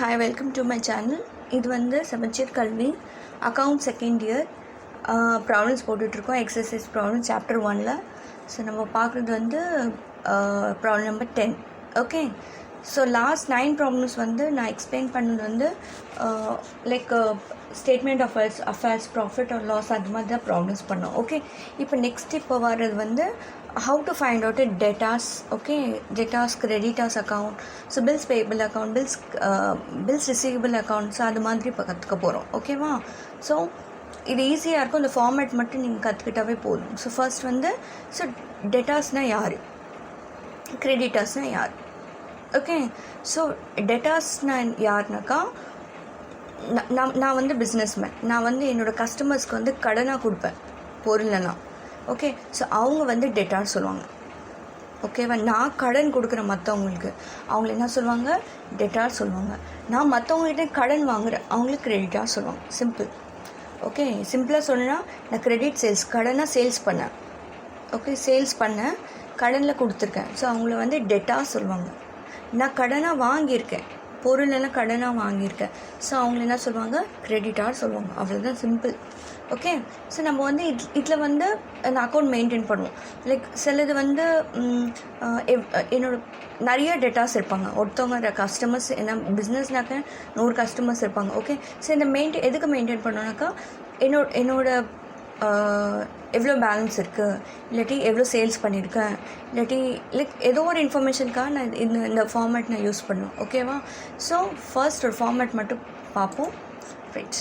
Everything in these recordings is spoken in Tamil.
Hi, welcome to my channel. இது வந்து Samacheer Kalvi account second year problems போட்டுட்ருக்கோம். எக்ஸசைஸ் ப்ராப்ளம் சாப்டர் 1ல். ஸோ நம்ம பார்க்குறது வந்து problem number 10. Okay, so last 9 problems வந்து நான் எக்ஸ்பிளைன் பண்ணது வந்து like statement of affairs, profit or loss, அது மாதிரி தான் ப்ராப்ளம்ஸ் பண்ணோம். ஓகே, இப்போ வர்றது வந்து how to find out a debtors, okay, debtors, creditors account, so bills payable account, bills receivable account, so அது மாதிரி இப்போ கற்றுக்க போகிறோம். ஓகேவா? ஸோ இது ஈஸியாக இருக்கும், இந்த ஃபார்மேட் மட்டும் நீங்கள் கற்றுக்கிட்டாவே போதும். ஸோ ஃபர்ஸ்ட் வந்து ஸோ டெட்டார்ஸ்னால் யார், கிரெடிட்டர்ஸ்னால் யார்? ஓகே, ஸோ டெட்டார்ஸ்னால் யாருனாக்கா நான் வந்து பிஸ்னஸ்மேன், நான் வந்து என்னோடய கஸ்டமர்ஸ்க்கு வந்து கடனாக கொடுப்பேன் பொருள்னா. ஓகே, ஸோ அவங்க வந்து டெட்டார் சொல்லுவாங்க. ஓகேவா? நான் கடன் கொடுக்குறேன் மற்றவங்களுக்கு, அவங்கள என்ன சொல்லுவாங்க? டெட்டார் சொல்லுவாங்க. நான் மற்றவங்கள்ட்ட கடன் வாங்குகிறேன், அவங்களுக்கு கிரெடிட்டாக சொல்லுவாங்க. சிம்பிள். ஓகே, சிம்பிளாக சொன்னா நான் கிரெடிட் சேல்ஸ், கடனாக சேல்ஸ் பண்ணேன். ஓகே, சேல்ஸ் பண்ணேன், கடனில் கொடுத்துருக்கேன், ஸோ அவங்கள வந்து டெட்டாக சொல்லுவாங்க. நான் கடனாக வாங்கியிருக்கேன், பொருளெல்லாம் கடனாக வாங்கியிருக்கேன், ஸோ அவங்கள என்ன சொல்லுவாங்க? கிரெடிட்டாக சொல்லுவாங்க. அவ்வளோதான், சிம்பிள். ஓகே, ஸோ நம்ம வந்து இதில் வந்து அந்த அக்கௌண்ட் மெயின்டைன் பண்ணுவோம். லைக் சிலது வந்து என்னோட நிறைய டேட்டாஸ் இருப்பாங்க. ஒருத்தவங்க கஸ்டமர்ஸ், என்ன பிஸ்னஸ்னாக்க 100 கஸ்டமர்ஸ் இருப்பாங்க. ஓகே, ஸோ இந்த எதுக்கு மெயின்டைன் பண்ணோன்னாக்கா என்னோட எவ்வளோ பேலன்ஸ் இருக்குது, இல்லாட்டி எவ்வளோ சேல்ஸ் பண்ணியிருக்கேன், இல்லாட்டி லைக் ஏதோ ஒரு இன்ஃபர்மேஷனுக்காக நான் இந்த ஃபார்மேட் நான் யூஸ் பண்ணுவேன். ஓகேவா? ஸோ ஃபர்ஸ்ட் ஒரு ஃபார்மேட் மட்டும் பார்ப்போம். Right,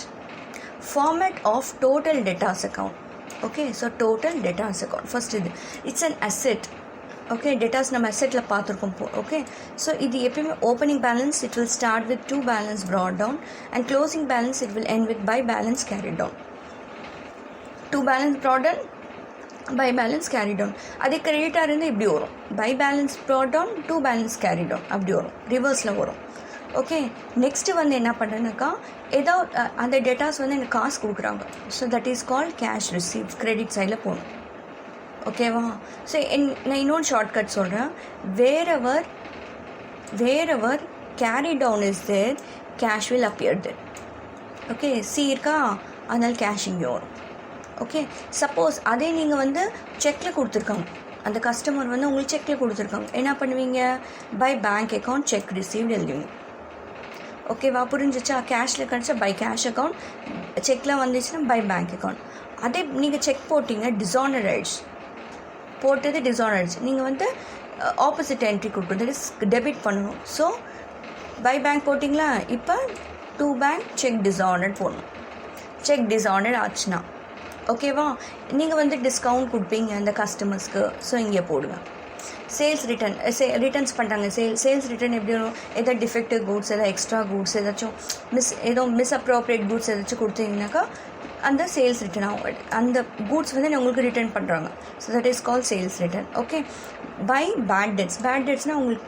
format of total debtors account. Okay, so total debtors account first இது it's an asset. Okay, debtors நம்ம assetல பார்த்துருக்கோம். Okay, so இது எப்பயுமே opening balance it will start with to balance brought down and closing balance it will end with by balance carried down. To balance brought down, by balance carried down. அதே கிரெடிட்டாக இருந்து இப்படி வரும், by balance brought down, to balance carried down, அப்படி வரும், ரிவர்ஸில் வரும். ஓகே, நெக்ஸ்ட்டு வந்து என்ன பண்ணுறேன்னாக்கா ஏதோ அந்த டேட்டாஸ் வந்து எனக்கு காசு கொடுக்குறாங்க, so that is called cash receives, credit சைடில் போகணும். ஓகேவா? ஸோ நான் இன்னொன்று ஷார்ட்கட் சொல்கிறேன். Wherever carry down is there, cash will appear there. Okay, சி இருக்கா, அதனால் கேஷ் இங்கே வரும். ஓகே, சப்போஸ் அதே நீங்கள் வந்து செக்கில் கொடுத்துருக்காங்க, அந்த கஸ்டமர் வந்து உங்களுக்கு செக்கில் கொடுத்துருக்காங்க, என்ன பண்ணுவீங்க? By bank account cheque received எழுதுவீங்க. ஓகேவா? புரிஞ்சிச்சா? கேஷில் கிடச்சா பை கேஷ் அக்கௌண்ட், செக்கில் வந்துச்சுன்னா பை பேங்க் அக்கௌண்ட். அதே நீங்கள் செக் போட்டிங்க, டிஸானர் ஆயிடுச்சு, போட்டது டிஸானர் ஆயிடுச்சு, நீங்கள் வந்து ஆப்போசிட் என்ட்ரி கொடுக்கணும், தட் இஸ் டெபிட் பண்ணணும். ஸோ பை பேங்க் போட்டிங்களா, இப்போ டு பேங்க் செக் டிஸானர்ட் போடணும். செக் டிஸானர் ஆச்சுன்னா ஓகேவா, நீங்கள் வந்து டிஸ்கவுண்ட் கொடுப்பீங்க அந்த கஸ்டமர்ஸ்க்கு, ஸோ இங்கே போடுங்க. சேல்ஸ் ரிட்டர்ன்ஸ் பண்ணுறாங்க, சேல்ஸ் ரிட்டர்ன் எப்படி வரும்? ஏதோ டிஃபெக்டிவ் கூட்ஸ், ஏதோ எக்ஸ்ட்ரா கூட்ஸ், ஏதாச்சும் மிஸ்அப்ரோப்ரியேட் கூட்ஸ் ஏதாச்சும் கொடுத்தீங்கன்னாக்கா அந்த சேல்ஸ் ரிட்டர்ன் ஆகும். அந்த கூட்ஸ் வந்து உங்களுக்கு ரிட்டர்ன் பண்ணுறாங்க, so that is call sales return. Okay, by bad டெட்ஸ்னால் உங்களுக்கு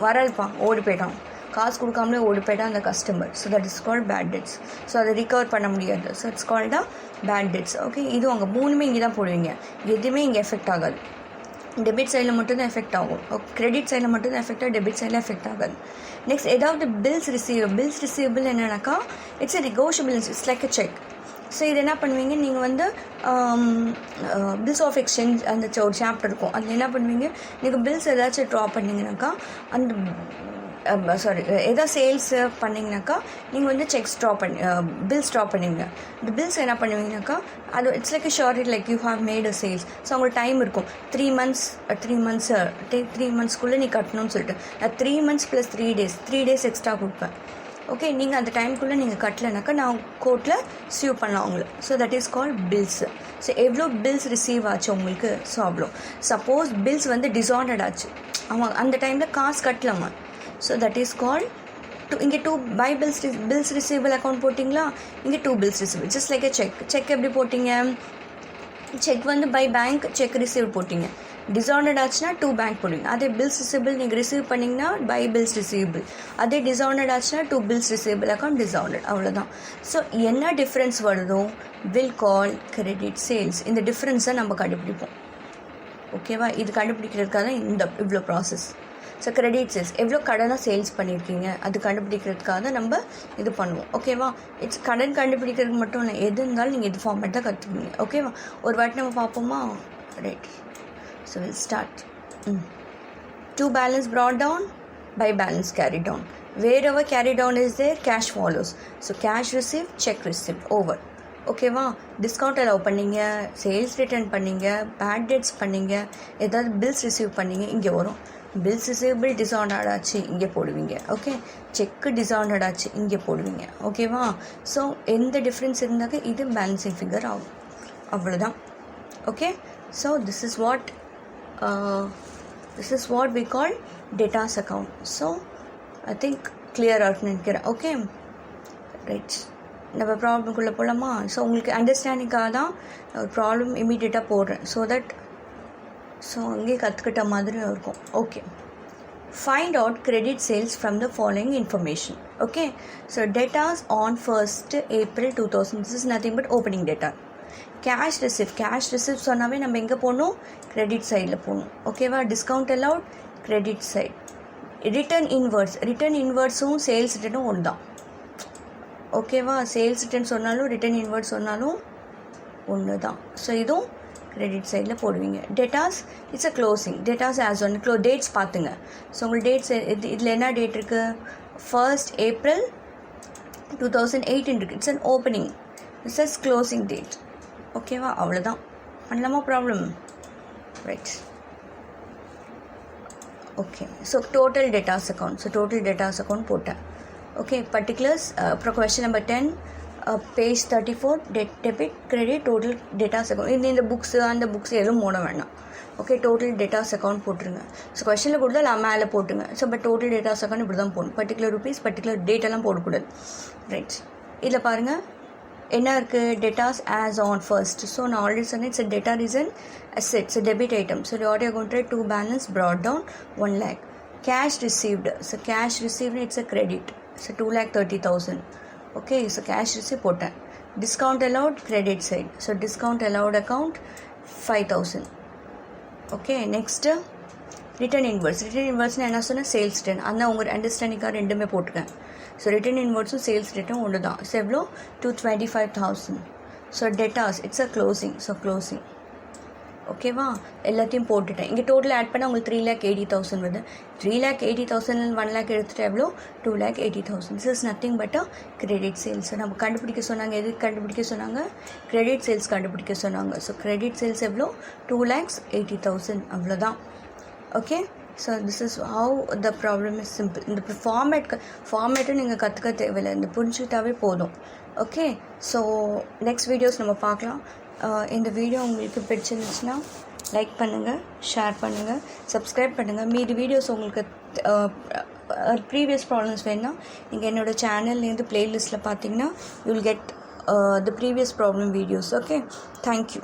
வரல்ப்பான், ஓடி போயிட்டான், காசு கொடுக்காமலே ஓடி போயிட்டான் அந்த customer, so that is called bad debts. So அதை ரிகவர் பண்ண முடியாது, ஸோ இட்ஸ் கால்ட் தான் பேட் டெட்ஸ். ஓகே, இது அங்கே 3மே இங்கே தான் போடுவீங்க, எதுவுமே இங்கே எஃபெக்ட் ஆகாது. டெபிட் சைடில் மட்டும்தான் எஃபெக்ட் ஆகும், கிரெடிட் சைடில் மட்டும்தான் எஃபெக்ட் ஆகும், டெபிட் சைடில் எஃபெக்ட் ஆகாது. நெக்ஸ்ட் ஏதாவது பில்ஸ் ரிசீவபிள் என்னன்னாக்கா it's a negotiable, it's like a check. So இது என்ன பண்ணுவீங்க, நீங்கள் வந்து பில்ஸ் ஆஃப் எக்ஸ்சேஞ்ச் அந்த ஒரு சாப்டர் இருக்கும், அதில் என்ன பண்ணுவீங்க, நீங்கள் பில்ஸ் ஏதாச்சும் ட்ரா பண்ணிங்கனாக்கா அந்த ஏதோ சேல்ஸ் பண்ணிங்கனாக்கா நீங்கள் வந்து செக்ஸ் பில்ஸ் ட்ரா பண்ணுவீங்க. இந்த பில்ஸ் என்ன பண்ணுவீங்கனாக்கா அது it's like short, like you have made a sales. So உங்களுக்கு டைம் இருக்கும், 3 மந்த்ஸ்க்குள்ளே நீ கட்டணும்னு சொல்லிட்டு, நான் 3 months + 3 days எக்ஸ்ட்ரா கொடுப்பேன். ஓகே, நீங்கள் அந்த டைமுக்குள்ளே நீங்கள் கட்டலைனாக்கா நான் கோர்ட்டில் சியூ பண்ணலாம் உங்களை. So that is called bills. So எவ்வளோ பில்ஸ் ரிசீவ் ஆச்சு உங்களுக்கு, ஸோ அவ்வளோ. சப்போஸ் பில்ஸ் வந்து டிஸார்டர்ட் ஆச்சு, அவன் அந்த டைமில் காசு கட்டலாமா, ஸோ தட் இஸ் கால்ட் இங்கே 2 பை பில்ஸ் ரிசீவபிள் அக்கௌண்ட் போட்டிங்களா, இங்கே 2 bills receivable, just like a cheque எப்படி போட்டிங்க, செக் வந்து பை பேங்க் செக் ரிசீவ் போட்டிங்க, டிஸார்டர்ட் ஆச்சுன்னா 2 பேங்க் போடுவீங்க. அதே பில்ஸ் ரிசீவபிள் நீங்கள் ரிசீவ் பண்ணிங்கன்னா பை பில்ஸ் ரிசீவபிள், அதே டிஸார்டர்ட் ஆச்சுன்னா 2 பில்ஸ் ரிசீவபிள் அக்கௌண்ட் டிஸார்டர்ட், அவ்வளோதான். ஸோ என்ன டிஃப்ரென்ஸ் வருதோ வில் கால் கிரெடிட் சேல்ஸ், இந்த டிஃப்ரென்ஸை நம்ம கண்டுபிடிப்போம். ஓகேவா? இது கண்டுபிடிக்கிறதுக்காக தான் இவ்வளோ ப்ராசஸ். ஸோ கிரெடிட் சேல்ஸ் எவ்வளோ கடனாக சேல்ஸ் பண்ணியிருக்கீங்க அது கண்டுபிடிக்கிறதுக்காக தான் நம்ம இது பண்ணுவோம். ஓகேவா? இட்ஸ் கடன் கண்டுபிடிக்கிறதுக்கு மட்டும் இல்லை, எது இருந்தாலும் நீங்கள் இது ஃபார்மேட் தான் கற்றுக்குவீங்க. ஓகேவா? ஒரு வாட்டி நம்ம பார்ப்போமா? Right. So will start. To balance brought down, by balance carried down. Wherever carried down is there, cash follows. So cash received, check received, over. ஓகேவா? டிஸ்கவுண்ட் அலோவ் பண்ணிங்க, சேல்ஸ் ரிட்டர்ன் பண்ணிங்க, பேட் டெட்ஸ் பண்ணிங்க, ஏதாவது பில்ஸ் ரிசீவ் பண்ணிங்க, இங்கே வரும். பில்ஸ் ரிசீவபிள் டிஸானர்ட் ஆச்சு, இங்கே போடுவீங்க. ஓகே, செக்கு டிஸானர்ட் ஆச்சு, இங்கே போடுவீங்க. ஓகேவா? ஸோ எந்த டிஃப்ரென்ஸ் இருந்தாக்க இது பேலன்சிங் ஃபிகர் ஆகும். அவ்வளோதான். Okay, so this is what we call debtors account. So I think clear இருக்குன்னு நினைக்கிறேன். Okay, right. நம்ம ப்ராப்ளம்குள்ளே போகலாமா? ஸோ உங்களுக்கு அண்டர்ஸ்டாண்டிங்காக தான் ஒரு ப்ராப்ளம் இமீடியட்டாக போடுறேன், ஸோ அங்கேயே கற்றுக்கிட்ட மாதிரி இருக்கும். Okay, find out credit sales from the following information. Okay, so debtors on 1st April 2000, this is nothing but opening data. Cash receipt சொன்னாவே நம்ம எங்கே போகணும்? கிரெடிட் சைடில் போகணும். ஓகேவா? Discount allowed, credit side. Return இன்வர்ட்ஸும் சேல்ஸ் ரிட்டர்னும் ஒன்று தான். ஓகேவா? சேல்ஸ் ரிட்டர்ன் சொன்னாலும் ரிட்டர்ன் இன்வர்ட் சொன்னாலும் ஒன்று தான். ஸோ இதுவும் கிரெடிட் சைடில் போடுவீங்க. Debtors it's a closing. Debtors as on dates பார்த்துங்க. ஸோ உங்களுக்கு டேட்ஸ் இதில் என்ன டேட் இருக்குது? 1st April 2018 இருக்குது. It's an opening. It's as closing date. ஓகேவா? அவ்வளோதான். பண்ணலாமா problem? Right. Okay, so total debtors account போட்டேன். Okay, particulars. அப்புறம் question number 10, page 34, debit credit total debtors account. இந்த புக்ஸு அந்த புக்ஸ் எதுவும் போட வேண்டாம். ஓகே, டோட்டல் டேட்டாஸ் அக்கௌண்ட் போட்டுருங்க. ஸோ கொஸ்டினில் கொடுத்தா மேலே போட்டுங்க. So but total debtors account இப்படி தான் போடணும். பர்டிகுலர் ருபீஸ், பர்டிகுலர் டேட்டெல்லாம் போடக்கூடாது. ரைட். இதில் பாருங்கள் என்ன இருக்குது? Datas as on first. So நான் ஆல்ரெடி சொன்னேன், it's data is an asset, it's debit item. So what you going to to balance brought down 1 lakh. Cash received, so cash received it's a credit, so 2,30,000. Okay, so cash received போட்டேன். Discount allowed, credit side, so discount allowed account 5,000. Okay, next return இன்வர்ட்ஸ்னு என்ன சொன்னால் சேல்ஸ் ரிட்டர்ன். ஆனால் உங்கள் அண்டர்ஸ்டாண்டிங்காக ரெண்டுமே போட்டுக்கேன். ஸோ ரிட்டர்ன் இன்வர்ட்ஸும் சேல்ஸ் ரிட்டர்ன் ஒன்று தான். ஸோ எவ்வளோ? 225,000. So debtors it's a closing. So closing. ஓகேவா? எல்லாத்தையும் போட்டுட்டேன். இங்கே டோட்டல் ஆட் பண்ணால் உங்களுக்கு 3,80,000 வருது. 3,80,000 1 lakh எடுத்துகிட்டு எவ்வளோ? 2,80,000. This is nothing but a credit sales. நம்ம கண்டுபிடிக்க சொன்னாங்க. எதுக்கு கண்டுபிடிக்க சொன்னாங்க? கிரெடிட் சேல்ஸ் கண்டுபிடிக்க சொன்னாங்க. ஸோ கிரெடிட் சேல்ஸ் எவ்வளோ? 2,80,000. அவ்வளோதான். Okay, so this is how the problem is simple. இந்த ஃபார்மேட்டும் நீங்கள் கற்றுக்க தேவையில்லை, இந்த புரிஞ்சுக்கிட்டாவே போதும். ஓகே, ஸோ நெக்ஸ்ட் வீடியோஸ் நம்ம பார்க்கலாம். இந்த வீடியோ உங்களுக்கு பிடிச்சிருந்துச்சுன்னா லைக் பண்ணுங்கள், ஷேர் பண்ணுங்கள், சப்ஸ்கிரைப் பண்ணுங்கள். மீதி வீடியோஸ் உங்களுக்கு ப்ரீவியஸ் ப்ராப்ளம்ஸ் வேணுன்னா நீங்கள் என்னோடய சேனல்லேருந்து ப்ளேலிஸ்ட்டில் பார்த்தீங்கன்னா you will get the previous problem videos. Okay, thank you.